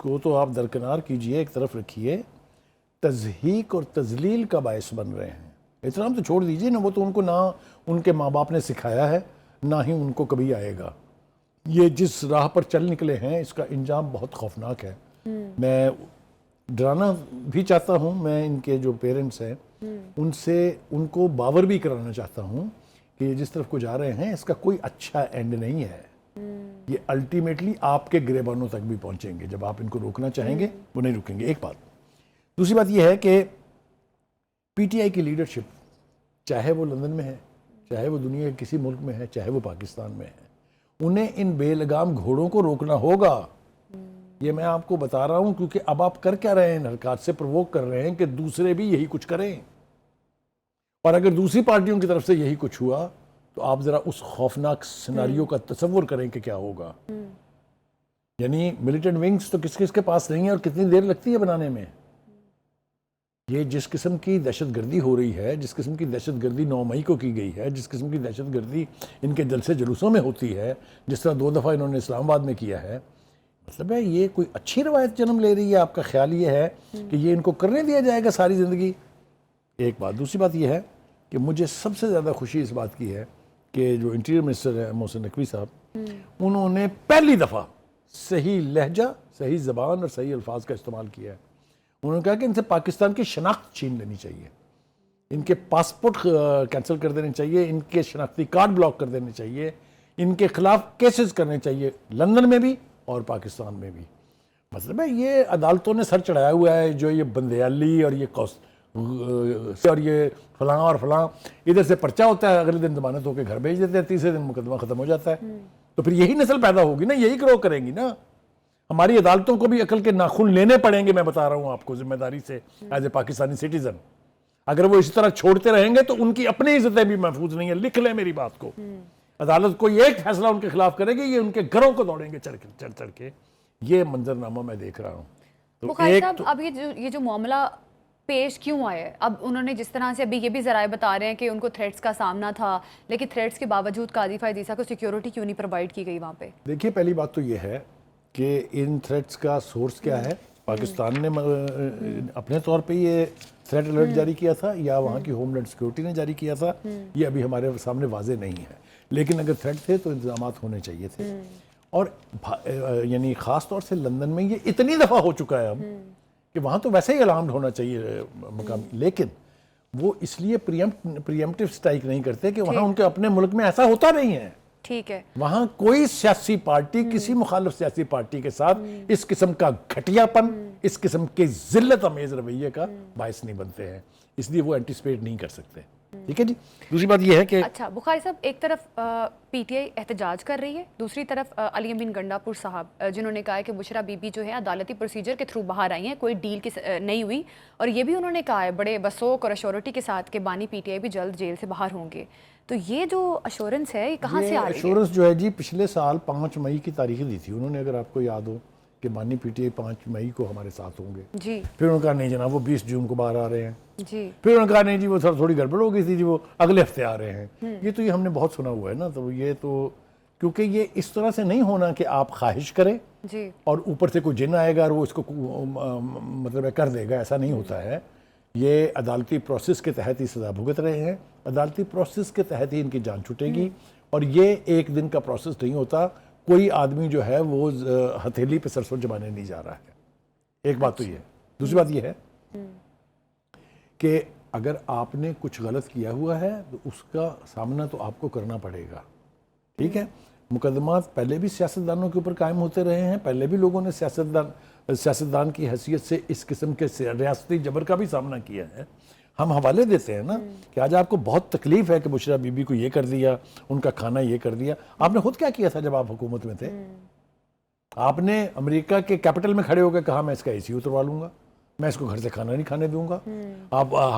کو تو آپ درکنار کیجئے، ایک طرف رکھیے، تضحیک اور تذلیل کا باعث بن رہے ہیں۔ احترام تو چھوڑ دیجئے نا، وہ تو ان کو نہ ان کے ماں باپ نے سکھایا ہے، نہ ہی ان کو کبھی آئے گا۔ یہ جس راہ پر چل نکلے ہیں اس کا انجام بہت خوفناک ہے۔ میں ڈرانا بھی چاہتا ہوں، میں ان کے جو پیرنٹس ہیں ان سے ان کو باور بھی کرانا چاہتا ہوں کہ یہ جس طرف کو جا رہے ہیں اس کا کوئی اچھا اینڈ نہیں ہے۔ یہ الٹیمیٹلی آپ کے گریبانوں تک بھی پہنچیں گے۔ جب آپ ان کو روکنا چاہیں گے وہ نہیں رکیں گے، ایک بات۔ دوسری بات یہ ہے کہ پی ٹی آئی کی لیڈرشپ، چاہے وہ لندن میں ہے، چاہے وہ دنیا کے کسی ملک میں ہے، چاہے وہ پاکستان میں ہے، انہیں ان بے لگام گھوڑوں کو روکنا ہوگا۔ یہ میں آپ کو بتا رہا ہوں کیونکہ اب آپ کر کیا رہے ہیں، حرکات سے پرووک کر رہے ہیں کہ دوسرے بھی یہی کچھ کریں، اور اگر دوسری پارٹیوں کی طرف سے یہی کچھ ہوا تو آپ ذرا اس خوفناک سیناریو کا تصور کریں کہ کیا ہوگا۔ یعنی ملیٹنٹ ونگز تو کس کس کے پاس نہیں ہے اور کتنی دیر لگتی ہے بنانے میں۔ یہ جس قسم کی دہشت گردی ہو رہی ہے، جس قسم کی دہشت گردی 9 مئی کو کی گئی ہے، جس قسم کی دہشت گردی ان کے جلسے جلوسوں میں ہوتی ہے، جس طرح 2 دفعہ انہوں نے اسلام آباد میں کیا ہے، مطلب ہے یہ کوئی اچھی روایت جنم لے رہی ہے۔ آپ کا خیال یہ ہے کہ یہ ان کو کرنے دیا جائے گا ساری زندگی؟ ایک بات۔ دوسری بات یہ ہے کہ مجھے سب سے زیادہ خوشی اس بات کی ہے کہ جو انٹیریئر منسٹر ہے محسن نقوی صاحب، انہوں نے پہلی دفعہ صحیح لہجہ، صحیح زبان اور صحیح الفاظ کا استعمال کیا ہے۔ انہوں نے کہا کہ ان سے پاکستان کی شناخت چھین لینی چاہیے، ان کے پاسپورٹ کینسل کر دینے چاہیے، ان کے شناختی کارڈ بلاک کر دینے چاہیے، ان کے خلاف کیسز کرنے چاہیے، لندن میں بھی اور پاکستان میں بھی۔ مطلب ہے یہ عدالتوں نے سر چڑھایا ہوا ہے، جو یہ بندیالی اور یہ اور یہ فلاں اور فلاں، ادھر سے پرچہ ہوتا ہے، اگلے دن ضمانت ہو کے گھر بھیج دیتے ہیں، تیسرے دن مقدمہ ختم ہو جاتا ہے۔ تو پھر یہی نسل پیدا ہوگی نا، یہی گرو کریں گی نا۔ ہماری عدالتوں کو بھی عقل کے ناخن لینے پڑیں گے، میں بتا رہا ہوں آپ کو ذمہ داری سے ایز اے پاکستانی سٹیزن۔ اگر وہ اسی طرح چھوڑتے رہیں گے تو ان کی اپنی عزتیں بھی محفوظ نہیں ہیں۔ لکھ لیں میری بات کو، عدالت کوئی ایک فیصلہ ان کے خلاف کرے گی، یہ ان کے گھروں کو دوڑیں گے چڑھ کے۔ یہ منظرنامہ میں دیکھ رہا ہوں۔ بخاری صاحب، اب یہ جو معاملہ پیش کیوں آیا ہے؟ اب انہوں نے جس طرح سے ابھی یہ بھی ذرائع بتا رہے ہیں کہ ان کو تھریٹس کا سامنا تھا، لیکن تھریٹس کے باوجود قاضی فائز عیسیٰ کو سیکیورٹی کیوں نہیں پرووائڈ کی گئی وہاں پہ؟ دیکھیے پہلی بات تو یہ ہے کہ ان تھریٹس کا سورس کیا ہے۔ پاکستان نے اپنے طور پہ یہ تھریٹ الرٹ جاری کیا تھا یا وہاں کی ہوم لینڈ سیکیورٹی نے جاری کیا تھا، یہ ابھی ہمارے سامنے واضح نہیں ہے، لیکن اگر تھریٹ تھے تو انتظامات ہونے چاہیے تھے۔ اور یعنی خاص طور سے لندن میں یہ اتنی دفعہ ہو چکا ہے اب کہ وہاں تو ویسے ہی الارمڈ ہونا چاہیے مقامی، لیکن وہ اس لیے پریمپٹیو سٹرائک نہیں کرتے کہ وہاں ان کے اپنے ملک میں ایسا ہوتا نہیں ہے۔ ٹھیک ہے، وہاں کوئی سیاسی پارٹی کسی مخالف سیاسی پارٹی کے ساتھ اس قسم کا گھٹیا پن، اس قسم کے ذلت امیز رویے کا باعث نہیں بنتے ہیں، اس لیے وہ اینٹیسپیٹ نہیں کر سکتے۔ ٹھیک ہے جی۔ دوسری بات یہ ہے کہ اچھا بخاری صاحب، ایک طرف پی ٹی آئی احتجاج کر رہی ہے، دوسری طرف علی امین گنڈا پور صاحب جنہوں نے کہا ہے کہ بشرا بی بی جو ہے عدالتی پروسیجر کے تھرو باہر آئی ہیں، کوئی ڈیل نہیں ہوئی، اور یہ بھی انہوں نے کہا ہے بڑے بسوک اور اشورٹی کے ساتھ کہ بانی پی ٹی آئی بھی جلد جیل سے باہر ہوں گے۔ تو یہ جو اشورنس ہے یہ کہاں سے آ رہی ہے؟ ایشورنس جو ہے جی پچھلے سال 5 مئی کی تاریخ دی تھی انہوں نے، اگر آپ کو یاد ہو کہ بانی پی ٹی آئی 5 مئی کو ہمارے ساتھ ہوں گے۔ جی، پھر انہوں نے کہا نہیں جناب وہ 20 جون کو باہر آ رہے ہیں۔ جی، پھر انہوں نے کہا نہیں جی وہ تھوڑی گڑبڑ ہو گئی تھی جی، وہ اگلے ہفتے آ رہے ہیں۔ یہ تو یہ ہم نے بہت سنا ہوا ہے نا، تو یہ تو کیونکہ یہ اس طرح سے نہیں ہونا کہ آپ خواہش کریں جی، اور اوپر سے کوئی جن آئے گا اور وہ اس کو مطلب کر دے گا، ایسا نہیں ہوتا ہے۔ یہ عدالتی پروسیس کے تحت ہی سزا بھگت رہے ہیں، عدالتی پروسیس کے تحت ہی ان کی جان چھوٹے گی، اور یہ ایک دن کا پروسیس نہیں ہوتا۔ کوئی آدمی جو ہے وہ ہتھیلی پہ سرسوں جمانے نہیں جا رہا ہے۔ ایک بات تو یہ ہے۔ دوسری بات یہ ہے کہ اگر آپ نے کچھ غلط کیا ہوا ہے تو اس کا سامنا تو آپ کو کرنا پڑے گا۔ ٹھیک ہے، مقدمات پہلے بھی سیاستدانوں کے اوپر قائم ہوتے رہے ہیں، پہلے بھی لوگوں نے سیاستدان کی حیثیت سے اس قسم کے ریاستی جبر کا بھی سامنا کیا ہے۔ ہم حوالے دیتے ہیں نا کہ آج آپ کو بہت تکلیف ہے کہ بشرا بی بی کو یہ کر دیا، ان کا کھانا یہ کر دیا۔ آپ نے خود کیا کیا تھا جب آپ حکومت میں تھے؟ آپ نے امریکہ کے کیپٹل میں کھڑے ہو کے کہا میں اس کا اے سی اتروا لوں گا، میں اس کو گھر سے کھانا نہیں کھانے دوں گا،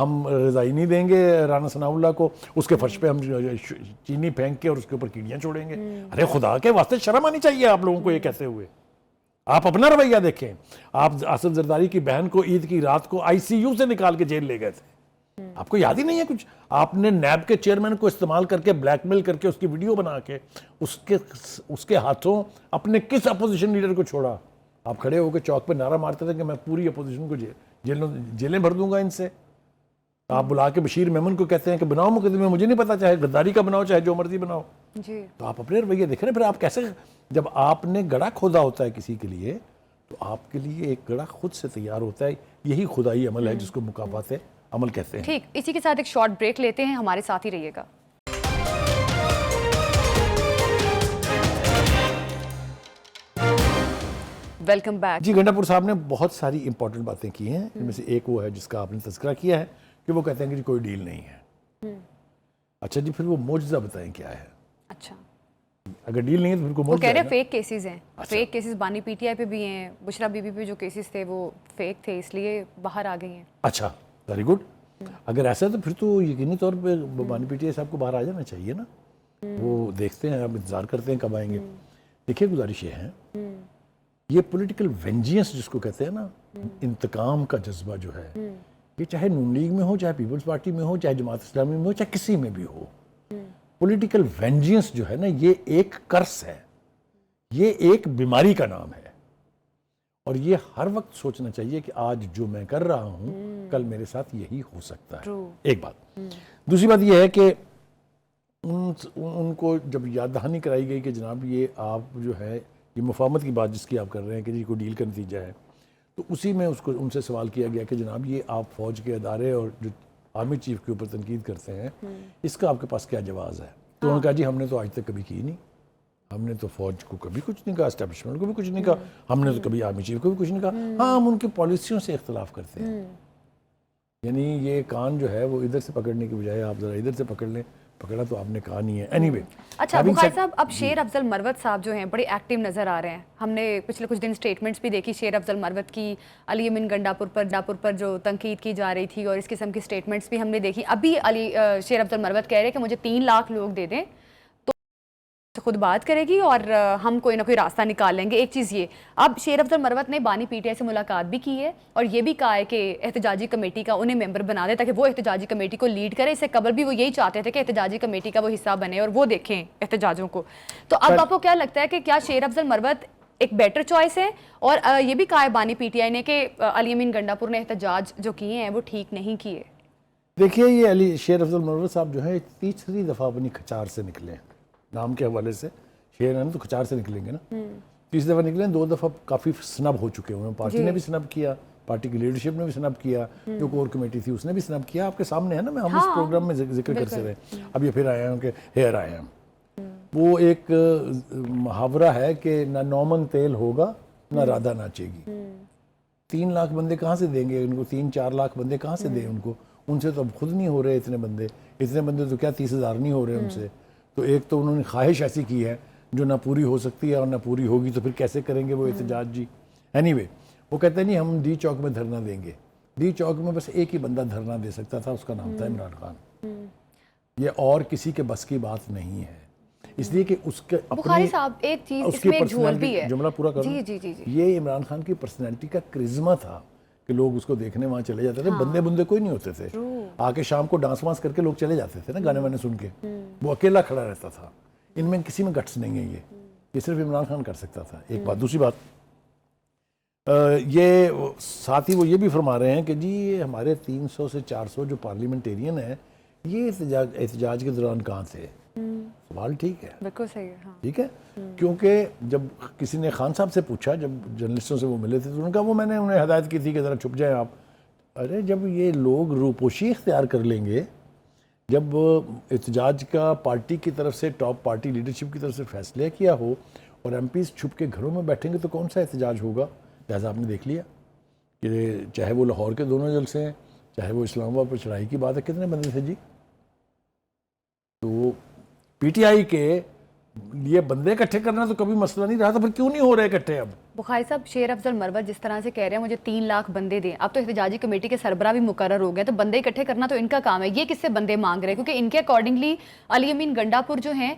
ہم رضائی نہیں دیں گے رانا ثناء اللہ کو، اس کے فرش پہ ہم چینی پھینک کے اور اس کے اوپر کیڑیاں چھوڑیں گے۔ ارے خدا کے واسطے شرم آنی چاہیے آپ لوگوں کو یہ کہتے ہوئے۔ آپ اپنا رویہ دیکھیں۔ آپ آصف زرداری کی بہن کو عید کی رات کو آئی سی یو سے نکال کے جیل لے گئے تھے، آپ کو یاد ہی نہیں ہے کچھ؟ آپ نے نیب کے چیئرمین کو استعمال کر کے بلیک میل کر کے اس کی ویڈیو بنا کے اس کے ہاتھوں اپنے کس اپوزیشن لیڈر کو چھوڑا؟ آپ کھڑے ہو کے چوک پہ نعرہ مارتے تھے کہ میں پوری اپوزیشن کو جیلیں بھر دوں گا ان سے. آپ بلا کے بشیر میمن کو کہتے ہیں کہ بناؤ مقدمے, مجھے نہیں پتا, چاہے غداری کا بناؤ چاہے جو مرضی بناؤ. جی تو آپ اپنے رویے دیکھ رہے ہیں. پھر آپ کیسے, جب آپ نے گڑھا کھودا ہوتا ہے کسی کے لیے تو آپ کے لیے ایک گڑھا خود سے تیار ہوتا ہے. یہی خدائی عمل ہے جس کو مکافات عمل کہتے ہیں. ٹھیک, اسی کے ساتھ ایک شارٹ بریک لیتے ہیں, ہمارے ساتھ ہی رہیے گا. Welcome back. جی, گنڈا پور صاحب نے بہت ساری امپورٹنٹ باتیں کی ہیں, ان میں سے ایک وہ ہے جس کا آپ نے تذکرہ کیا ہے کہ وہ کہتے ہیں کہ جی کوئی ڈیل نہیں ہے. اچھا جی, پھر وہ معجزہ بتائیں کیا ہے. اچھا, اگر ڈیل نہیں ہے تو پھر کوئی وہ کہہ معجزہ رہے ہے ہیں فیک کیسز ہیں. فیک کیسز بانی پی ٹی آئی پہ بھی ہیں, بشرا بی بی پہ جو کیسز تھے وہ فیک تھے, اس لیے باہر آ گئی ہیں. اچھا, ویری گڈ. اگر ایسا ہے تو پھر تو یقینی طور پہ بانی پی ٹی آئی صاحب کو باہر آ جانا چاہیے نا. وہ دیکھتے ہیں, اب انتظار کرتے ہیں کب آئیں گے. دیکھیے, گزارش یہ ہے, یہ پولیٹیکل وینجینس جس کو کہتے ہیں نا, انتقام کا جذبہ جو ہے, یہ چاہے نون لیگ میں ہو, چاہے پیپلز پارٹی میں ہو, چاہے جماعت اسلامی میں ہو, چاہے کسی میں بھی ہو, پولیٹیکل وینجینس جو ہے نا, یہ ایک کرس ہے, یہ ایک بیماری کا نام ہے. اور یہ ہر وقت سوچنا چاہیے کہ آج جو میں کر رہا ہوں کل میرے ساتھ یہی ہو سکتا ہے. ایک بات. دوسری بات یہ ہے کہ ان کو جب یاد دہانی کرائی گئی کہ جناب یہ آپ جو ہے, یہ مفاہمت کی بات جس کی آپ کر رہے ہیں کہ جی کوئی ڈیل کا نتیجہ ہے, تو اسی میں ان سے سوال کیا گیا کہ جناب یہ آپ فوج کے ادارے اور جو آرمی چیف کے اوپر تنقید کرتے ہیں, اس کا آپ کے پاس کیا جواز ہے. تو انہوں نے کہا جی ہم نے تو آج تک کبھی کی نہیں, ہم نے تو فوج کو کبھی کچھ نہیں کہا, اسٹیبلشمنٹ کو بھی کچھ نہیں کہا, ہم نے تو کبھی آرمی چیف کو بھی کچھ نہیں کہا. ہاں, ہم ان کی پالیسیوں سے اختلاف کرتے ہیں. یعنی یہ کان جو ہے وہ ادھر سے پکڑنے کی بجائے آپ ذرا ادھر سے پکڑ لیں, پکڑا تو آپ نے کہا نہیں ہے. Any way. اچھا بخاری صاحب, اب شیر افضل مروت صاحب جو ہیں بڑے ایکٹیو نظر آ رہے ہیں. ہم نے پچھلے کچھ دن سٹیٹمنٹس بھی دیکھی شیر افضل مروت کی, علی امین گنڈا پور پر جو تنقید کی جا رہی تھی, اور اس قسم کی سٹیٹمنٹس بھی ہم نے دیکھی. ابھی شیر افضل مروت کہہ رہے ہیں کہ مجھے 3 لاکھ لوگ دے دیں تو خود بات کرے گی اور ہم کوئی نہ کوئی راستہ نکال لیں گے. ایک چیز یہ, اب شیر افضل مروت نے بانی پی ٹی آئی سے ملاقات بھی کی ہے اور یہ بھی کہا ہے کہ احتجاجی کمیٹی کا انہیں ممبر بنا دے تاکہ وہ احتجاجی کمیٹی کو لیڈ کرے. اس سے قبل بھی وہ یہی چاہتے تھے کہ احتجاجی کمیٹی کا وہ حصہ بنے اور وہ دیکھیں احتجاجوں کو. تو اب آپ کو کیا لگتا ہے کہ کیا شیر افضل مروت ایک بیٹر چوائس ہے؟ اور یہ بھی کہا ہے بانی پی ٹی آئی نے کہ علی امین گنڈا پور نے احتجاج جو کیے ہیں وہ ٹھیک نہیں کیے. دیکھیے, یہ شیر افضل مروت صاحب جو ہے تیسری دفعہ اپنی کھچار سے نکلے ہیں. نام کے حوالے سے شیر ہے نا, تو کھچار سے نکلیں گے نا. تیسری دفعہ نکلے ہیں, 2 دفعہ کافی سنب ہو چکے ہیں. پارٹی نے بھی سنب کیا, پارٹی کی لیڈرشپ نے بھی سنب کیا, جو کور کمیٹی تھی اس نے بھی سنب کیا. آپ کے سامنے ہے نا, ہم اس پروگرام میں ذکر کرتے رہے. اب یہ پھر آئے ہیں کہ ہیئر آئے ہیں. وہ ایک محاورہ ہے کہ نہ نومن تیل ہوگا نہ رادھا ناچے گی. 3 لاکھ بندے کہاں سے دیں گے ان کو, 3-4 لاکھ بندے کہاں سے دیں ان کو. ان سے تو اب خود نہیں ہو رہے اتنے بندے تو کیا 30,000 نہیں ہو رہے ان سے. تو ایک تو انہوں نے خواہش ایسی کی ہے جو نہ پوری ہو سکتی ہے اور نہ پوری ہوگی, تو پھر کیسے کریں گے وہ احتجاج جی. اینی وے, وہ کہتے ہیں نہیں ہم ڈی چوک میں دھرنا دیں گے. ڈی چوک میں بس ایک ہی بندہ دھرنا دے سکتا تھا, اس کا نام تھا عمران خان. یہ اور کسی کے بس کی بات نہیں ہے, اس لیے کہ اس کے بخاری صاحب ایک چیز اس میں ایک جھول بھی ہے. جملہ پورا کروں. جی. یہ عمران خان کی پرسنالٹی کا کرزما تھا کہ لوگ اس کو دیکھنے وہاں چلے جاتے تھے. بندے کوئی نہیں ہوتے تھے, آ کے شام کو ڈانس وانس کر کے لوگ چلے جاتے تھے نا گانے وانے سن کے. وہ اکیلا کھڑا رہتا تھا. ان میں کسی میں گٹس نہیں ہے, یہ صرف عمران خان کر سکتا تھا. ایک بات. دوسری بات, یہ ساتھ ہی وہ یہ بھی فرما رہے ہیں کہ جی ہمارے 300 سے 400 جو پارلیمنٹیرین ہیں یہ احتجاج کے دوران کہاں تھے. سوال ٹھیک ہے, بالکل صحیح ہے. ٹھیک ہے, کیونکہ جب کسی نے خان صاحب سے پوچھا, جب جرنلسٹوں سے وہ ملے تھے, تو انہوں نے کہا وہ میں نے انہیں ہدایت کی تھی کہ ذرا چھپ جائیں آپ. ارے جب یہ لوگ روپوشی اختیار کر لیں گے, جب احتجاج کا پارٹی کی طرف سے, ٹاپ پارٹی لیڈرشپ کی طرف سے فیصلہ کیا ہو اور ایم پیز چھپ کے گھروں میں بیٹھیں گے تو کون سا احتجاج ہوگا. لہٰذا آپ نے دیکھ لیا کہ چاہے وہ لاہور کے دونوں جلسے ہیں, چاہے وہ اسلام آباد پر چڑھائی کی بات ہے, کتنے بندے تھے جی. تو پی ٹی آئی کے یہ بندے اکٹھے کرنا تو کبھی مسئلہ نہیں رہا, تو پھر کیوں نہیں ہو رہے اکٹھے اب. بخاری صاحب, شیر افضل مروت جس طرح سے کہہ رہے ہیں مجھے 3 لاکھ بندے دیں, اب تو احتجاجی کمیٹی کے سربراہ بھی مقرر ہو گئے, تو بندے اکٹھے کرنا تو ان کا کام ہے. یہ کس سے بندے مانگ رہے ہیں, کیونکہ ان کے اکارڈنگلی علی امین گنڈا پور جو ہیں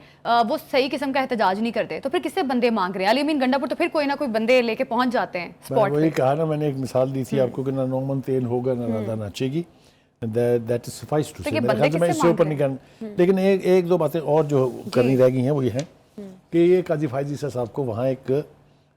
وہ صحیح قسم کا احتجاج نہیں کرتے, تو پھر کس سے بندے مانگ رہے ہیں. علی امین گنڈا پور تو پھر کوئی نہ کوئی بندے لے کے پہنچ جاتے ہیں اسپاٹ پہ. وہی کہا نا, میں نے ایک مثال دی تھی آپ کو کہ نہ نومن تیل ہوگا نہ رادھا ناچے گی. That is suffice to say. میرے خیال سے میں اس سے اوپر نہیں کرنا, لیکن ایک دو باتیں اور جو کرنی رہ گئی ہیں وہ یہ ہیں کہ یہ قاضی فائز عیسیٰ صاحب کو وہاں ایک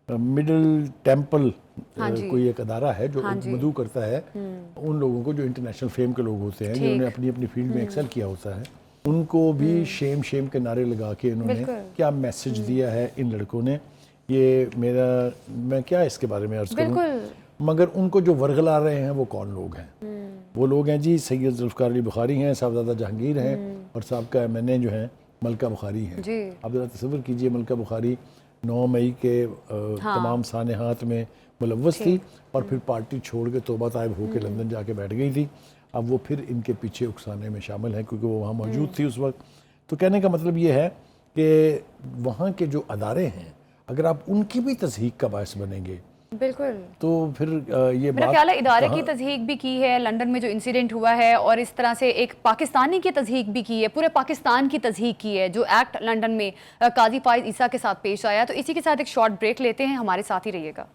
مڈل ٹیمپل ہاں جی، کوئی ایک ادارہ ہے جو ہاں جی، مدعو کرتا ہے ان لوگوں کو جو انٹرنیشنل فیم کے لوگ ہوتے ہیں جنہوں نے اپنی اپنی فیلڈ میں ایکسل کیا ہوتا ہے، ان کو بھی شیم شیم کے نعرے لگا کے انہوں نے بالکل کیا میسج دیا ہے ان لڑکوں نے. یہ میں کیا اس کے بارے میں عرض کروں، بالکل. مگر ان کو جو ورغلا رہے ہیں وہ کون لوگ ہیں؟ وہ لوگ ہیں جی سید ذوالفقار علی بخاری ہیں، صاحبزادہ جہانگیر ہیں، اور سابقہ MNA جو ہیں ملکہ بخاری ہیں. جی آپ ذرا تصور کیجئے، ملکہ بخاری 9 مئی کے تمام سانحات میں ملوث تھی اور پھر پارٹی چھوڑ کے توبہ طائب ہو کے لندن جا کے بیٹھ گئی تھی. اب وہ پھر ان کے پیچھے اکسانے میں شامل ہیں کیونکہ وہ وہاں موجود تھی اس وقت. تو کہنے کا مطلب یہ ہے کہ وہاں کے جو ادارے ہیں اگر آپ ان کی بھی تضحیک کا باعث بنیں گے بالکل. تو پھر یہ میرا بات خیال ہے ادارے کی تضحیک بھی کی ہے، لنڈن میں جو انسیڈنٹ ہوا ہے، اور اس طرح سے ایک پاکستانی کی تضحیک بھی کی ہے، پورے پاکستان کی تضحیک کی ہے جو ایکٹ لنڈن میں قاضی فائز عیسیٰ کے ساتھ پیش آیا. تو اسی کے ساتھ ایک شارٹ بریک لیتے ہیں، ہمارے ساتھ ہی رہیے گا.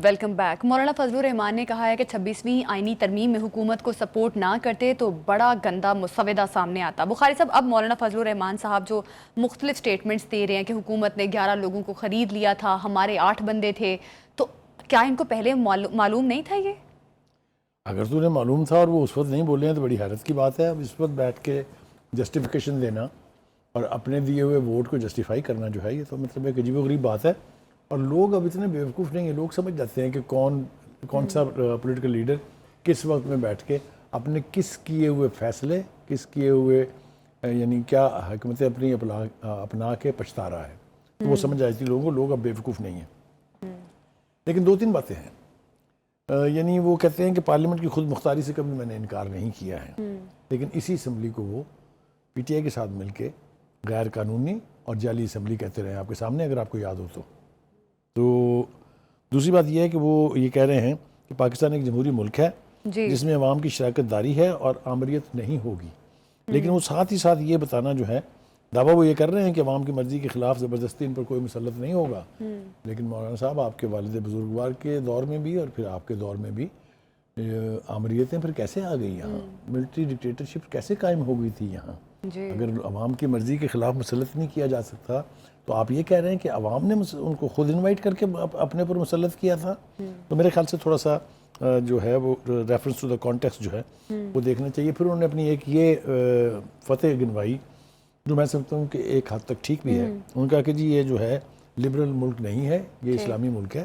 Welcome back. مولانا فضل الرحمان نے کہا ہے کہ 26ویں آئینی ترمیم میں حکومت کو سپورٹ نہ کرتے تو بڑا گندا مسودہ سامنے آتا. بخاری صاحب، اب مولانا فضل الرحمان صاحب جو مختلف سٹیٹمنٹس دے رہے ہیں کہ حکومت نے 11 لوگوں کو خرید لیا تھا، ہمارے 8 بندے تھے، تو کیا ان کو پہلے معلوم نہیں تھا؟ یہ اگر تو انہیں معلوم تھا اور وہ اس وقت نہیں بولے ہیں تو بڑی حیرت کی بات ہے. اب اس وقت بیٹھ کے جسٹیفیکیشن دینا اور اپنے دیے ہوئے ووٹ کو جسٹیفائی کرنا جو ہے، یہ تو مطلب ایک عجیب و غریب بات ہے. اور لوگ اب اتنے بیوقوف نہیں ہیں، لوگ سمجھ جاتے ہیں کہ کون سا پولیٹیکل لیڈر کس وقت میں بیٹھ کے اپنے کس کیے ہوئے فیصلے، کس کیے ہوئے یعنی کیا حکمتیں اپنی اپنا کے پچھتا رہا ہے. تو وہ سمجھ آئی تھی لوگوں کو، لوگ اب بیوقوف نہیں ہیں. لیکن 2-3 باتیں ہیں. یعنی وہ کہتے ہیں کہ پارلیمنٹ کی خود مختاری سے کبھی میں نے انکار نہیں کیا ہے، لیکن اسی اسمبلی کو وہ PTI کے ساتھ مل کے غیر قانونی اور جعلی اسمبلی کہتے رہے آپ کے سامنے، اگر آپ کو یاد ہو تو دوسری بات یہ ہے کہ وہ یہ کہہ رہے ہیں کہ پاکستان ایک جمہوری ملک ہے جس میں عوام کی شراکت داری ہے اور آمریت نہیں ہوگی. لیکن وہ ساتھ ہی ساتھ یہ بتانا جو ہے، دعویٰ وہ یہ کر رہے ہیں کہ عوام کی مرضی کے خلاف زبردستی ان پر کوئی مسلط نہیں ہوگا. لیکن مولانا صاحب، آپ کے والد بزرگوار کے دور میں بھی اور پھر آپ کے دور میں بھی آمریتیں پھر کیسے آ گئی یہاں؟ ملٹری ڈکٹیٹرشپ کیسے قائم ہو گئی تھی یہاں؟ اگر عوام کی مرضی کے خلاف مسلط نہیں کیا جا سکتا تو آپ یہ کہہ رہے ہیں کہ عوام نے ان کو خود انوائٹ کر کے اپنے پر مسلط کیا تھا. تو میرے خیال سے تھوڑا سا جو ہے وہ ریفرنس ٹو دا کانٹیکسٹ جو ہے وہ دیکھنا چاہیے. پھر انہوں نے اپنی ایک یہ فتح گنوائی جو میں سمجھتا ہوں کہ ایک حد تک ٹھیک بھی ہے. ان کا کہ جی یہ جو ہے لبرل ملک نہیں ہے، یہ اسلامی ملک ہے،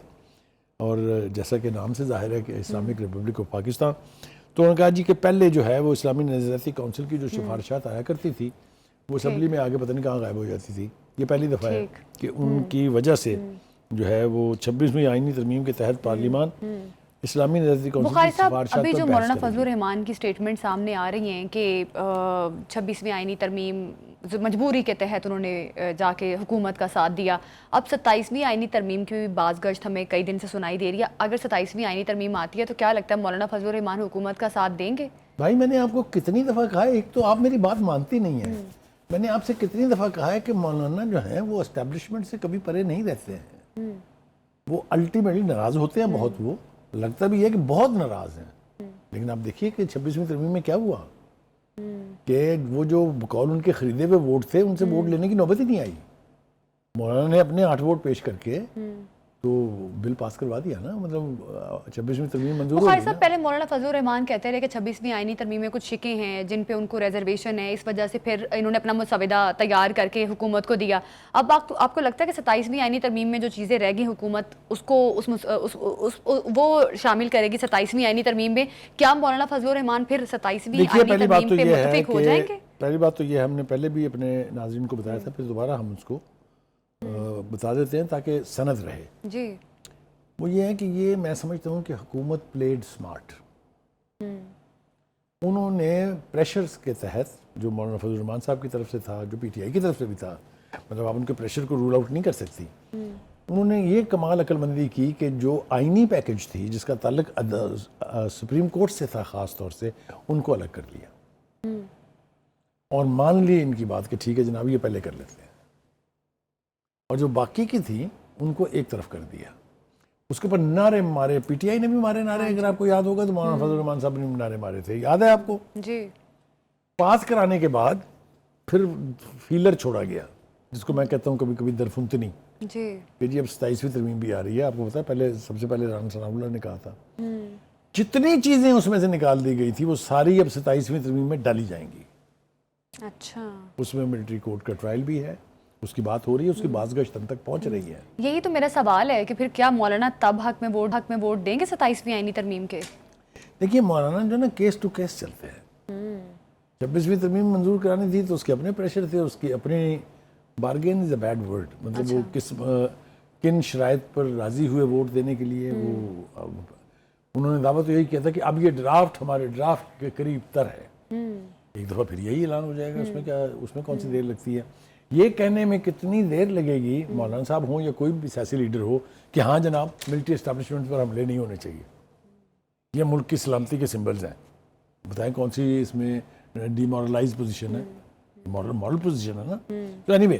اور جیسا کہ نام سے ظاہر ہے کہ اسلامک ریپبلک آف پاکستان. تو انہوں نے کہا جی کہ پہلے جو ہے وہ اسلامی نظریاتی کونسل کی جو سفارشات آیا کرتی تھی وہ اسمبلی میں آگے پتہ نہیں کہاں غائب ہو جاتی تھی. یہ پہلی دفعہ ہے کہ ان کی وجہ سے جو ہے وہ 26ویں آئینی ترمیم کے تحت پارلیمان اسلامی نظریاتی کونسل بخاری کی صاحب، سفارشات ابھی پر جو بحث مولانا کرے فضل گی. الرحمان کی سٹیٹمنٹ سامنے آ رہی ہیں کہ 26ویں آئینی ترمیم مجبوری کے تحت انہوں نے جا کے حکومت کا ساتھ دیا. اب 27ویں آئینی ترمیم کی بھی باز گشت ہمیں کئی دن سے سنائی دے رہی ہے. اگر 27ویں آئینی ترمیم آتی ہے تو کیا لگتا ہے مولانا فضل الرحمان حکومت کا ساتھ دیں گے؟ بھائی میں نے آپ کو کتنی دفعہ کہا ہے، ایک تو آپ میری بات مانتی نہیں ہیں. میں نے آپ سے کتنی دفعہ کہا ہے کہ مولانا جو ہیں وہ اسٹیبلشمنٹ سے کبھی پرے نہیں رہتے ہیں. وہ الٹیمیٹلی ناراض ہوتے ہیں بہت، وہ لگتا بھی ہے کہ بہت ناراض ہیں. لیکن آپ دیکھیے کہ 26ویں ترمیم میں کیا ہوا کہ وہ جو بقول ان کے خریدے ہوئے ووٹ تھے ان سے ووٹ لینے کی نوبت ہی نہیں آئی. مولانا نے اپنے 8 ووٹ پیش کر کے تو بل پاس کروا دیا نا. مطلب 26ویں ترمیم منظور ہو بخاری گئی صاحب، نا. پہلے مولانا فضل الرحمان کہتے رہے کہ 26ویں آئینی ترمیم میں کچھ شکیں ہیں جن پہ ان کو ریزرویشن ہے، اس وجہ سے پھر انہوں نے اپنا مسودہ تیار کر کے حکومت کو دیا. اب آپ کو لگتا ہے کہ 27ویں آئینی ترمیم میں جو چیزیں رہ گئی حکومت اس کو وہ شامل کرے گی 27ویں آئینی ترمیم میں؟ کیا مولانا فضل الرحمان پھر 27ویں آئینی ترمیم پہ متفق ہو جائیں گے؟ پہلی بات تو یہ ہم نے پہلے بھی اپنے ناظرین کو بتایا تھا، پھر دوبارہ ہم اس کو بتا دیتے ہیں تاکہ سند رہے. جی، وہ یہ ہے کہ یہ میں سمجھتا ہوں کہ حکومت پلیڈ سمارٹ. انہوں نے پریشرز کے تحت جو مولانا فضل الرحمان صاحب کی طرف سے تھا، جو PTI کی طرف سے بھی تھا، مطلب آپ ان کے پریشر کو رول آؤٹ نہیں کر سکتی. انہوں نے یہ کمال عقل مندی کی کہ جو آئینی پیکج تھی جس کا تعلق سپریم کورٹ سے تھا خاص طور سے، ان کو الگ کر لیا اور مان لی ان کی بات کہ ٹھیک ہے جناب یہ پہلے کر لیتے ہیں. اور جو باقی کی تھی ان کو ایک طرف کر دیا. اس کے اوپر نعرے مارے، PTI نے بھی مارے نعرے. اگر آپ کو یاد ہوگا تو مولانا فضل الرحمان صاحب نے بھی نعرے مارے تھے، یاد ہے آپ کو؟ جی. پاس کرانے کے بعد پھر فیلر چھوڑا گیا جس کو میں کہتا ہوں کبھی کبھی درفنتنی جی کہ جی اب 27ویں ترمیم بھی آ رہی ہے. آپ کو پتا ہے پہلے سب سے پہلے رانا ثناء اللہ نے کہا تھا جتنی چیزیں اس میں سے نکال دی گئی تھی وہ ساری اب 27ویں ترمیم میں ڈالی جائیں گی. اچھا اس میں ملٹری کورٹ کا ٹرائل بھی ہے, اس کی بات ہو رہی ہے, اس کی بازگشت ہم تک پہنچ رہی ہے. یہی تو میرا سوال ہے کہ پھر کیا مولانا تب حق میں ووٹ دیں گے 27ویں آئینی ترمیم کے؟ دیکھیے مولانا جو نا کیس ٹو کیس چلتے ہیں. 26ویں ترمیم منظور کرانی تھی تو اس کے اپنے پریشر تھے, اس کی اپنی bargain is a bad word, مطلب وہ کن شرائط پر راضی ہوئے ووٹ دینے کے لیے. وہ انہوں نے دعویٰ تو یہی کیا تھا کہ اب یہ ڈرافٹ ہمارے ڈرافٹ کے قریب تر ہے. ایک دفعہ پھر یہی اعلان ہو جائے گا, اس میں کون سی دیر لگتی ہے. یہ کہنے میں کتنی دیر لگے گی مولانا صاحب ہوں یا کوئی بھی سیاسی لیڈر ہو کہ ہاں جناب ملٹری اسٹیبلشمنٹ پر حملے نہیں ہونے چاہیے, یہ ملک کی سلامتی کے سمبلز ہیں. بتائیں کون سی اس میں ڈی مورلائز پوزیشن ہے, مورل پوزیشن ہے نا. تو اینی وے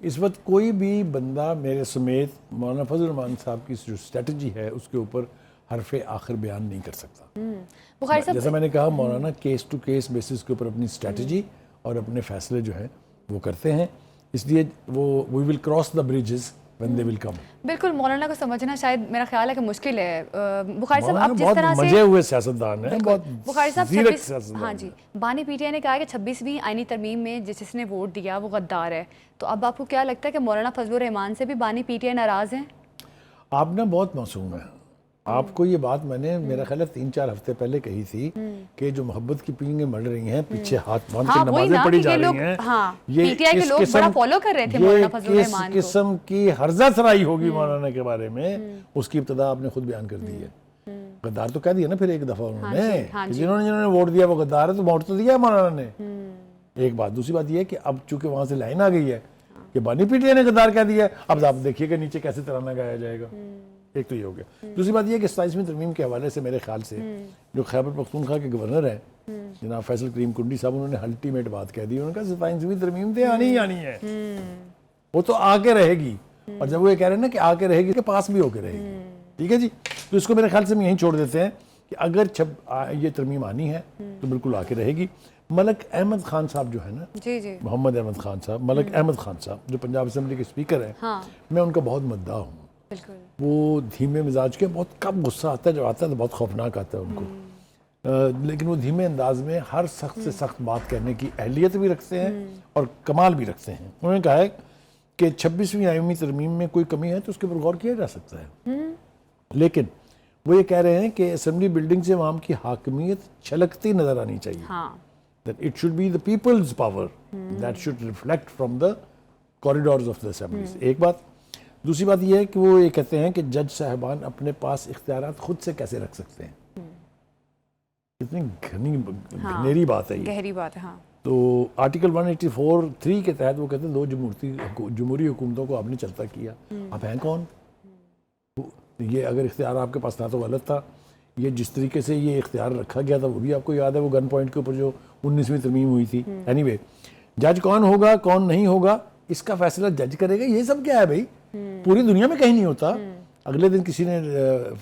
اس وقت کوئی بھی بندہ میرے سمیت مولانا فضل الرحمان صاحب کی جو اسٹریٹجی ہے اس کے اوپر حرف آخر بیان نہیں کر سکتا. جیسا میں نے کہا مولانا کیس ٹو کیس بیسس کے اوپر اپنی اسٹریٹجی اور اپنے فیصلے جو ہیں وہ کرتے ہیں, اس لیے وہ we will cross the bridges when they will come. بالکل مولانا کو سمجھنا شاید میرا خیال ہے کہ مشکل ہے. بخاری صاحب اب جس طرح سے مزے ہوئے سیاستدان ہیں, بخاری صاحب زیرک سیاستدان. ہاں جی, بانی پی ٹی آئی نے کہا کہ 26ویں آئینی ترمیم میں جس نے ووٹ دیا وہ غدار ہے. تو اب آپ کو کیا لگتا ہے کہ مولانا فضل الرحمان سے بھی بانی پی ٹی آئی ناراض ہیں؟ آپ نا بہت معصوم ہیں. آپ کو یہ بات میں نے میرا خیال ہے 3-4 ہفتے پہلے کہی تھی کہ جو محبت کی پینگیں مل رہی ہیں, پیچھے ہاتھ باندھ کے نمازیں پڑھی جا رہی ہیں, یہ کس قسم کی ہرزہ سرائی ہوگی مولانا کے بارے میں, اس کی ابتدا آپ نے خود بیان کر دی ہے. غدار تو کہہ دیا نا پھر ایک دفعہ انہوں نے, جنہوں نے ووٹ دیا وہ غدار ہے, تو ووٹ تو دیا ہے مولانا نے. ایک بات. دوسری بات یہ ہے کہ اب چونکہ وہاں سے لائن آ گئی ہے کہ بانی پی ٹی آئی نے غدار کہہ دیا ہے, اب آپ دیکھیے کہ نیچے کیسے ترانہ گایا جائے گا. ایک تو یہ ہو گیا. دوسری بات یہ ہے کہ 27ویں ترمیم کے حوالے سے میرے خیال سے جو خیبر پختونخوا کے گورنر ہیں جناب فیصل کریم کنڈی صاحب, انہوں نے الٹیمیٹ بات کہہ دی. انہوں نے کہا 27ویں ترمیم تو آنی ہی آنی ہے, وہ تو آ کے رہے گی. اور جب وہ یہ کہہ رہے ہیں نا کہ آ کے رہے گی, کے پاس بھی ہو کے رہے گی. ٹھیک ہے جی, تو اس کو میرے خیال سے ہم یہیں چھوڑ دیتے ہیں کہ اگر یہ ترمیم آنی ہے تو بالکل آ کے رہے گی. ملک احمد خان صاحب جو ہے نا, محمد احمد خان صاحب, ملک احمد خان صاحب جو پنجاب اسمبلی کے اسپیکر ہیں, میں ان کا بہت مداح ہوں. وہ دھیمے مزاج کے, بہت کم غصہ آتا ہے, جب آتا ہے تو بہت خوفناک آتا ہے ان کو, لیکن وہ دھیمے انداز میں ہر سخت سے سخت بات کہنے کی اہلیت بھی رکھتے ہیں اور کمال بھی رکھتے ہیں. انہوں نے کہا ہے کہ 26ویں آئینی ترمیم میں کوئی کمی ہے تو اس کے اوپر غور کیا جا سکتا ہے, لیکن وہ یہ کہہ رہے ہیں کہ اسمبلی بلڈنگ سے عوام کی حاکمیت چھلکتی نظر آنی چاہیے. That it should be the people's power that should reflect from the corridors of the assemblies. ایک بات. دوسری بات یہ ہے کہ وہ یہ کہتے ہیں کہ جج صاحبان اپنے پاس اختیارات خود سے کیسے رکھ سکتے ہیں. کتنی گھنیری بات ہے یہ, گہری بات ہے. تو آرٹیکل 184(3) کے تحت وہ کہتے ہیں 2 جمہوری حکومتوں کو آپ نے چلتا کیا, آپ ہیں کون؟ یہ اگر اختیار آپ کے پاس تھا تو غلط تھا. یہ جس طریقے سے یہ اختیار رکھا گیا تھا وہ بھی آپ کو یاد ہے, وہ گن پوائنٹ کے اوپر جو 19ویں ترمیم ہوئی تھی. اینی وے, جج کون ہوگا کون نہیں ہوگا اس کا فیصلہ جج کرے گا. یہ سب کیا ہے بھائی, پوری دنیا میں کہیں نہیں ہوتا. اگلے دن کسی نے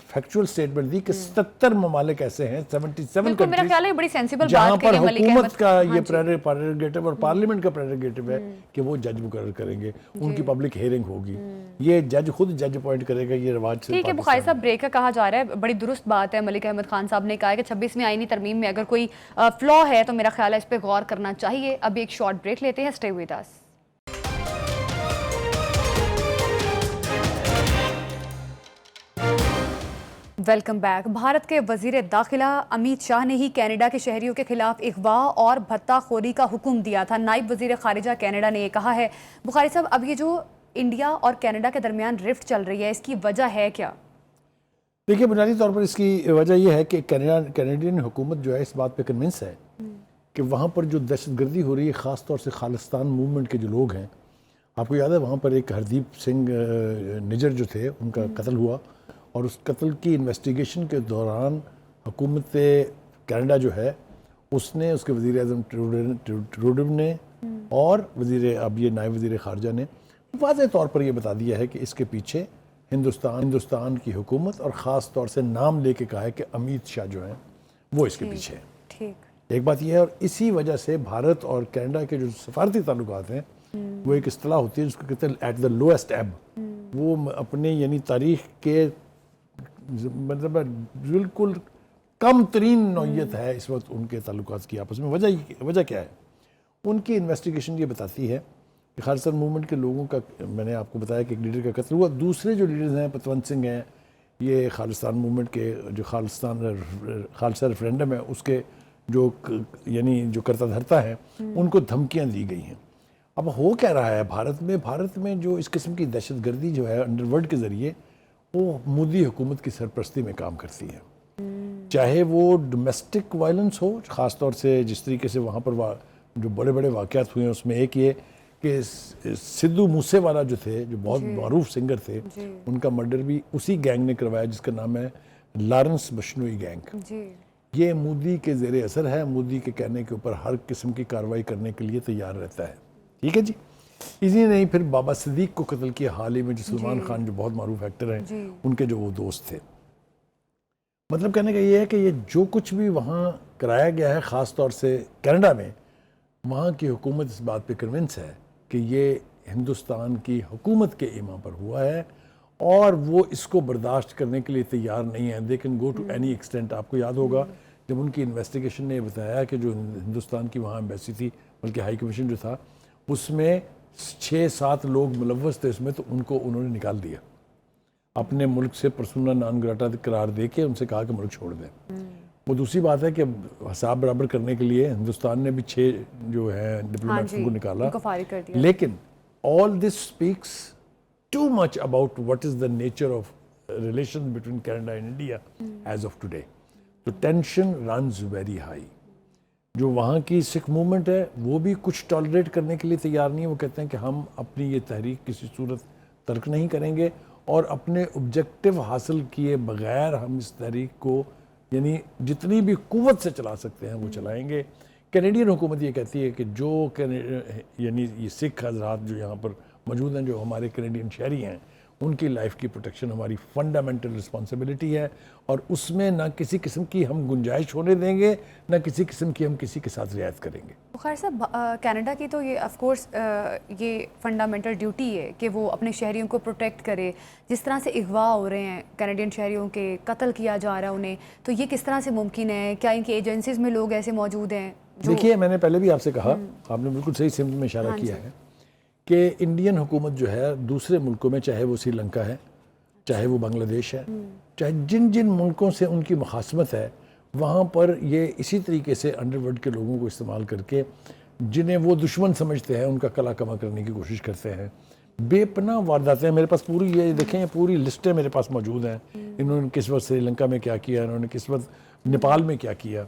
فیکچوئل سٹیٹمنٹ دی کہ 77 ممالک ایسے ہیں, 77 کنٹریز جہاں پر حکومت کا یہ پریروگیٹو اور پارلیمنٹ کا پریروگیٹو ہے کہ وہ جج مقرر کریں گے, ان کی پبلک ہیئرنگ ہوگی, یہ جج خود جج اپوائنٹ کرے گا. یہ رواج سے ٹھیک ہے. بخاری صاحب بریک کا کہا جا رہا ہے, بڑی درست بات ہے. ملک احمد خان صاحب نے کہا ہے کہ 26ویں آئینی ترمیم میں اگر کوئی فلا ہے تو میرا خیال ہے اس پہ غور کرنا چاہیے. ابھی ایک شارٹ بریک لیتے ہیں, stay with us. Welcome back. Bharat کے وزیر داخلہ امیت شاہ نے ہی کینیڈا کے شہریوں کے خلاف اغوا اور بھتہ خوری کا حکم دیا تھا. نائب وزیر خارجہ کینیڈا نے یہ کہا ہے. بخاری صاحب, اب یہ جو انڈیا اور کینیڈا کے درمیان رفٹ چل رہی ہے, اس کی وجہ ہے کیا؟ دیکھیے بنیادی طور پر اس کی وجہ یہ ہے کہ کینیڈین حکومت جو ہے اس بات پہ کنونس ہے کہ وہاں پر جو دہشت گردی ہو رہی ہے, خاص طور سے خالستان موومنٹ کے جو لوگ ہیں, آپ کو یاد ہے وہاں پر ایک ہردیپ سنگھ نجر جو تھے, ان کا قتل ہوا, اور اس قتل کی انویسٹیگیشن کے دوران حکومت کینیڈا جو ہے اس نے, اس کے وزیر اعظم ٹروڈو نے اور اب یہ نائب وزیر خارجہ نے واضح طور پر یہ بتا دیا ہے کہ اس کے پیچھے ہندوستان کی حکومت اور خاص طور سے نام لے کے کہا ہے کہ امیت شاہ جو ہیں وہ اس کے پیچھے ہے. ٹھیک. ایک بات یہ ہے، اور اسی وجہ سے بھارت اور کینیڈا کے جو سفارتی تعلقات ہیں وہ ایک اصطلاح ہوتی ہے جس کو کہتے ہیں ایٹ دا لوئسٹ ایب. وہ اپنے یعنی تاریخ کے مطلب بالکل کم ترین نوعیت ہے اس وقت ان کے تعلقات کی آپس میں. وجہ کیا ہے؟ ان کی انویسٹیگیشن یہ بتاتی ہے کہ خالصان موومنٹ کے لوگوں کا، میں نے آپ کو بتایا کہ ایک لیڈر کا قتل ہوا. دوسرے جو لیڈرز ہیں، پتونت سنگھ ہیں، یہ خالصان موومنٹ کے جو خالصہ ریفرینڈم ہے اس کے جو یعنی جو کرتا دھرتا ہے، ان کو دھمکیاں دی گئی ہیں. اب ہو کیا رہا ہے بھارت میں جو اس قسم کی دہشت گردی جو ہے انڈر ورلڈ کے ذریعے وہ مودی حکومت کی سرپرستی میں کام کرتی ہے. چاہے وہ ڈومیسٹک وائلنس ہو، خاص طور سے جس طریقے سے وہاں پر جو بڑے بڑے واقعات ہوئے ہیں اس میں ایک یہ کہ سدھو موسے والا جو تھے، جو بہت معروف سنگر تھے، ان کا مرڈر بھی اسی گینگ نے کروایا جس کا نام ہے لارنس بشنوئی گینگ. یہ مودی کے زیر اثر ہے، مودی کے کہنے کے اوپر ہر قسم کی کارروائی کرنے کے لیے تیار رہتا ہے. ٹھیک ہے جی. اسی نہیں پھر بابا صدیق کو قتل کیا حال ہی میں، جو سلمان خان جو بہت معروف ایکٹر ہیں، ان کے جو وہ دوست تھے. مطلب کہنے کا یہ ہے کہ یہ جو کچھ بھی وہاں کرایا گیا ہے، خاص طور سے کینیڈا میں، وہاں کی حکومت اس بات پہ کنونس ہے کہ یہ ہندوستان کی حکومت کے ایما پر ہوا ہے اور وہ اس کو برداشت کرنے کے لیے تیار نہیں ہیں. They can go to any extent. آپ کو یاد ہوگا جب ان کی انویسٹیگیشن نے بتایا کہ جو ہندوستان کی وہاں ایمبیسی تھی، بلکہ ہائی کمیشن جو تھا، اس میں 6-7 لوگ ملوث تھے اس میں، تو ان کو انہوں نے نکال دیا. اپنے ملک سے پرسونا نان گراٹا قرار دے کے ان سے کہا کہ ملک چھوڑ دیں. وہ دوسری بات ہے کہ حساب برابر کرنے کے لیے ہندوستان نے بھی 6 جو ہے ڈپلومیٹس کو نکالا. لیکن all this speaks too much about what is the nature of relations between Canada and India as of today. تو tension runs very high. جو وہاں کی سکھ موومنٹ ہے وہ بھی کچھ ٹالریٹ کرنے کے لیے تیار نہیں ہے. وہ کہتے ہیں کہ ہم اپنی یہ تحریک کسی صورت ترک نہیں کریں گے اور اپنے آبجیکٹو حاصل کیے بغیر ہم اس تحریک کو یعنی جتنی بھی قوت سے چلا سکتے ہیں وہ چلائیں گے. کینیڈین حکومت یہ کہتی ہے کہ جو یعنی یہ سکھ حضرات جو یہاں پر موجود ہیں، جو ہمارے کینیڈین شہری ہیں، ان کی لائف کی پروٹیکشن ہماری فنڈامنٹل رسپانسبلٹی ہے اور اس میں نہ کسی قسم کی ہم گنجائش ہونے دیں گے، نہ کسی قسم کی ہم کسی کے ساتھ رعایت کریں گے. بخار صاحب، کینیڈا کی تو یہ آف کورس یہ فنڈامنٹل ڈیوٹی ہے کہ وہ اپنے شہریوں کو پروٹیکٹ کرے. جس طرح سے اغوا ہو رہے ہیں کینیڈین شہریوں کے، قتل کیا جا رہا ہے انہیں، تو یہ کس طرح سے ممکن ہے؟ کیا ان کی ایجنسیز میں لوگ ایسے موجود ہیں؟ دیکھیے، میں نے پہلے بھی آپ سے کہا، آپ نے بالکل صحیح سمت میں اشارہ کیا ہے کہ انڈین حکومت جو ہے دوسرے ملکوں میں، چاہے وہ سری لنکا ہے، چاہے وہ بنگلہ دیش ہے، چاہے جن ملکوں سے ان کی مخاصمت ہے، وہاں پر یہ اسی طریقے سے انڈر ورلڈ کے لوگوں کو استعمال کر کے جنہیں وہ دشمن سمجھتے ہیں ان کا کلا کما کرنے کی کوشش کرتے ہیں. بے پناہ وارداتیں میرے پاس پوری، یہ دیکھیں یہ پوری لسٹیں میرے پاس موجود ہیں. انہوں نے کس وقت سری لنکا میں کیا کیا، انہوں نے کس وقت نیپال میں کیا کیا.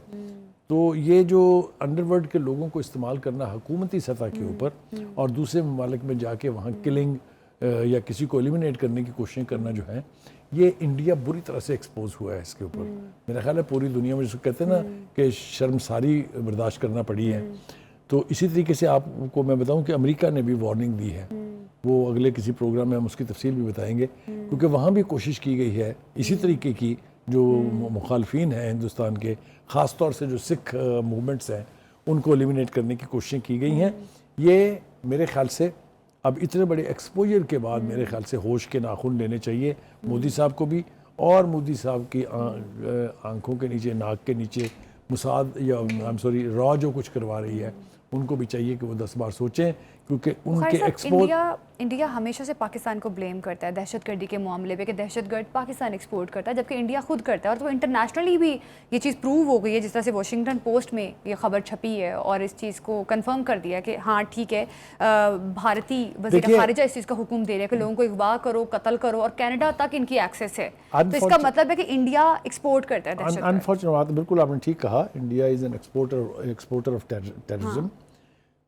تو یہ جو انڈر ورلڈ کے لوگوں کو استعمال کرنا حکومتی سطح کے اوپر اور دوسرے ممالک میں جا کے وہاں کلنگ یا کسی کو ایلیمینیٹ کرنے کی کوششیں کرنا جو ہے، یہ انڈیا بری طرح سے ایکسپوز ہوا ہے اس کے اوپر. میرا خیال ہے پوری دنیا میں جس کو کہتے ہیں نا کہ شرمساری برداشت کرنا پڑی ہے. تو اسی طریقے سے آپ کو میں بتاؤں کہ امریکہ نے بھی وارننگ دی ہے. وہ اگلے کسی پروگرام میں ہم اس کی تفصیل بھی بتائیں گے، کیونکہ وہاں بھی کوشش کی گئی ہے اسی طریقے کی. جو مخالفین ہیں ہندوستان کے، خاص طور سے جو سکھ موومنٹس ہیں، ان کو ایلیمینیٹ کرنے کی کوششیں کی گئی ہیں. یہ میرے خیال سے اب اتنے بڑے ایکسپوجر کے بعد میرے خیال سے ہوش کے ناخن لینے چاہیے مودی صاحب کو بھی، اور مودی صاحب کی آنکھوں کے نیچے، ناک کے نیچے موساد یا را جو کچھ کروا رہی ہے، ان کو بھی چاہیے کہ وہ 10 بار سوچیں، کیونکہ ان کے ایکسپورٹ. انڈیا ہمیشہ سے پاکستان کو بلیم کرتا ہے دہشت گردی کے معاملے پہ کہ دہشت گرد پاکستان ایکسپورٹ کرتا ہے، جبکہ انڈیا خود کرتا ہے. اور تو انٹرنیشنلی بھی یہ چیز پروو ہو گئی ہے، جس طرح سے واشنگٹن پوسٹ میں یہ خبر چھپی ہے اور اس چیز کو کنفرم کر دیا کہ ہاں ٹھیک ہے، بھارتی وزیر خارجہ اس چیز کا حکم دے رہے ہیں کہ لوگوں کو اغوا کرو، قتل کرو، اور کینیڈا تک ان کی ایکسیس ہے. تو اس کا مطلب ہے کہ انڈیا ایکسپورٹ کرتا ہے دہشت گرد. انفارچونیٹ بات، بالکل آپ نے ٹھیک کہا، India is an exporter of terrorism.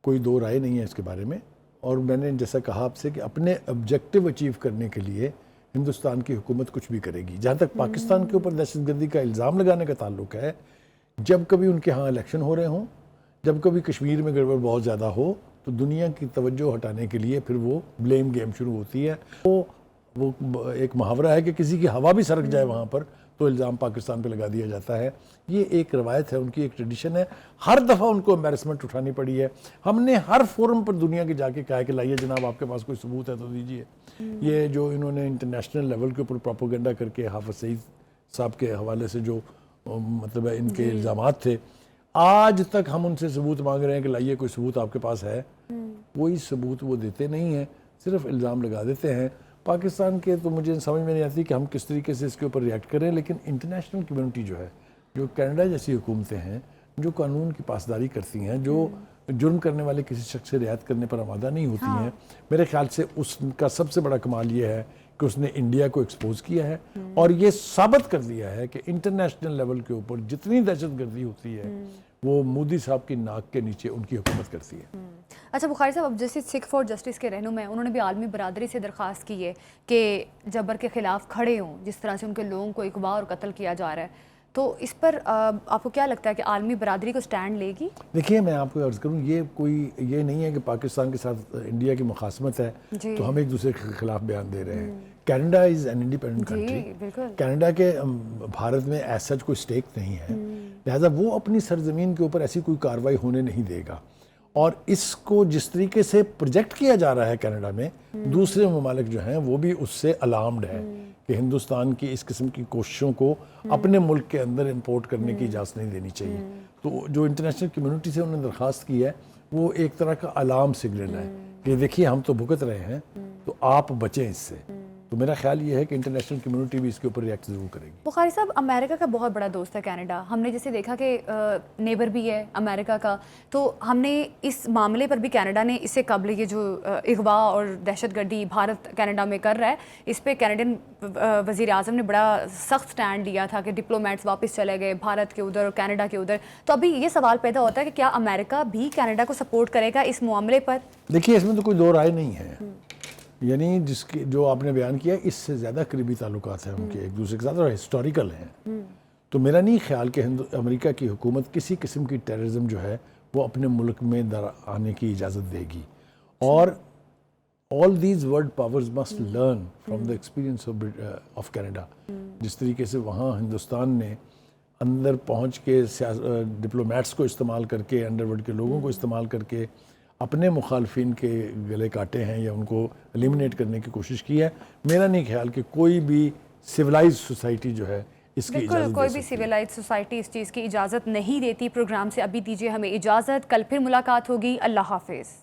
کوئی دو رائے نہیں ہے اس کے بارے میں. اور میں نے جیسا کہا آپ سے کہ اپنے آبجیکٹو اچیو کرنے کے لیے ہندوستان کی حکومت کچھ بھی کرے گی. جہاں تک پاکستان کے اوپر دہشت گردی کا الزام لگانے کا تعلق ہے، جب کبھی ان کے ہاں الیکشن ہو رہے ہوں، جب کبھی کشمیر میں گڑبڑ بہت زیادہ ہو، تو دنیا کی توجہ ہٹانے کے لیے پھر وہ بلیم گیم شروع ہوتی ہے. وہ ایک محاورہ ہے کہ کسی کی ہوا بھی سرک جائے وہاں پر تو الزام پاکستان پہ لگا دیا جاتا ہے. یہ ایک روایت ہے ان کی, ایک ٹریڈیشن ہے. ہر دفعہ ان کو امبیرسمنٹ اٹھانی پڑی ہے. ہم نے ہر فورم پر دنیا کے جا کے کہا کہ لائیے جناب آپ کے پاس کوئی ثبوت ہے تو دیجیے. یہ جو انہوں نے انٹرنیشنل لیول کے اوپر پروپیگنڈا کر کے حافظ سعید صاحب کے حوالے سے جو مطلب ہے ان کے الزامات تھے, آج تک ہم ان سے ثبوت مانگ رہے ہیں کہ لائیے کوئی ثبوت آپ کے پاس ہے. کوئی ثبوت وہ دیتے نہیں ہیں, صرف الزام لگا دیتے ہیں. پاکستان کے تو مجھے سمجھ میں نہیں آتی کہ ہم کس طریقے سے اس کے اوپر ریئیکٹ کریں, لیکن انٹرنیشنل کمیونٹی جو ہے, جو کینیڈا جیسی حکومتیں ہیں جو قانون کی پاسداری کرتی ہیں, جو جرم کرنے والے کسی شخص سے رعایت کرنے پر آمادہ نہیں ہوتی ہیں, میرے خیال سے اس کا سب سے بڑا کمال یہ ہے کہ اس نے انڈیا کو ایکسپوز کیا ہے اور یہ ثابت کر دیا ہے کہ انٹرنیشنل لیول کے اوپر جتنی دہشت گردی ہوتی ہے وہ مودی صاحب کی ناک کے نیچے ان کی حکومت کرتی ہے. اچھا بخاری صاحب, اب جیسے سکھ فار جسٹس کے رہنما ہیں, انہوں نے بھی عالمی برادری سے درخواست کی ہے کہ جبر کے خلاف کھڑے ہوں, جس طرح سے ان کے لوگوں کو اغوا اور قتل کیا جا رہا ہے. تو اس پر آپ کو کیا لگتا ہے کہ عالمی برادری کو سٹینڈ لے گی؟ دیکھیے میں آپ کو عرض کروں, یہ نہیں ہے کہ پاکستان کے ساتھ انڈیا کی مخاصمت ہے تو ہم ایک دوسرے کے خلاف بیان دے رہے ہیں. Canada is an independent country. Canada کے بھارت میں ایز سچ کوئی اسٹیک نہیں ہے, لہٰذا وہ اپنی سرزمین کے اوپر ایسی کوئی کارروائی ہونے نہیں دے گا. اور اس کو جس طریقے سے پروجیکٹ کیا جا رہا ہے کینیڈا میں, دوسرے ممالک جو ہیں وہ بھی اس سے الارمڈ ہیں کہ ہندوستان کی اس قسم کی کوششوں کو اپنے ملک کے اندر امپورٹ کرنے کی اجازت نہیں دینی چاہیے. تو جو انٹرنیشنل کمیونٹی سے انہوں نے درخواست کی ہے وہ ایک طرح کا الارم سگنل ہے کہ دیکھیے ہم تو بھگت رہے ہیں تو آپ بچیں اس سے. تو میرا خیال یہ ہے کہ انٹرنیشنل کمیونٹی بھی اس کے اوپر ریئیکٹ ضرور کرے گی. بخاری صاحب, امریکہ کا بہت بڑا دوست ہے کینیڈا. ہم نے جیسے دیکھا کہ نیبر بھی ہے امریکہ کا, تو ہم نے اس معاملے پر بھی کینیڈا نے اس سے قبل یہ جو اغوا اور دہشت گردی بھارت کینیڈا میں کر رہا ہے, اس پہ کینیڈین وزیر اعظم نے بڑا سخت سٹینڈ لیا تھا کہ ڈپلومیٹس واپس چلے گئے بھارت کے ادھر اور کینیڈا کے ادھر. تو ابھی یہ سوال پیدا ہوتا ہے کہ کیا امریکہ بھی کینیڈا کو سپورٹ کرے گا اس معاملے پر؟ دیکھیے اس میں تو کوئی دو رائے نہیں ہے, یعنی جس کی جو آپ نے بیان کیا اس سے زیادہ قریبی تعلقات ہیں ان کے ایک دوسرے کے ساتھ اور ہسٹوریکل ہیں. تو میرا نہیں خیال کہ امریکہ کی حکومت کسی قسم کی ٹیررزم جو ہے وہ اپنے ملک میں آنے کی اجازت دے گی. اور all these world powers must learn from the experience of Canada. جس طریقے سے وہاں ہندوستان نے اندر پہنچ کے ڈپلومیٹس کو استعمال کر کے, انڈر ورلڈ کے لوگوں کو استعمال کر کے اپنے مخالفین کے گلے کاٹے ہیں یا ان کو ایلیمنیٹ کرنے کی کوشش کی ہے, میرا نہیں خیال کہ کوئی بھی سویلائز سوسائٹی جو ہے اس کی اجازت دے سکتی ہے. کوئی بھی سویلائز سوسائٹی اس چیز کی اجازت نہیں دیتی. پروگرام سے ابھی دیجیے ہمیں اجازت, کل پھر ملاقات ہوگی. اللہ حافظ.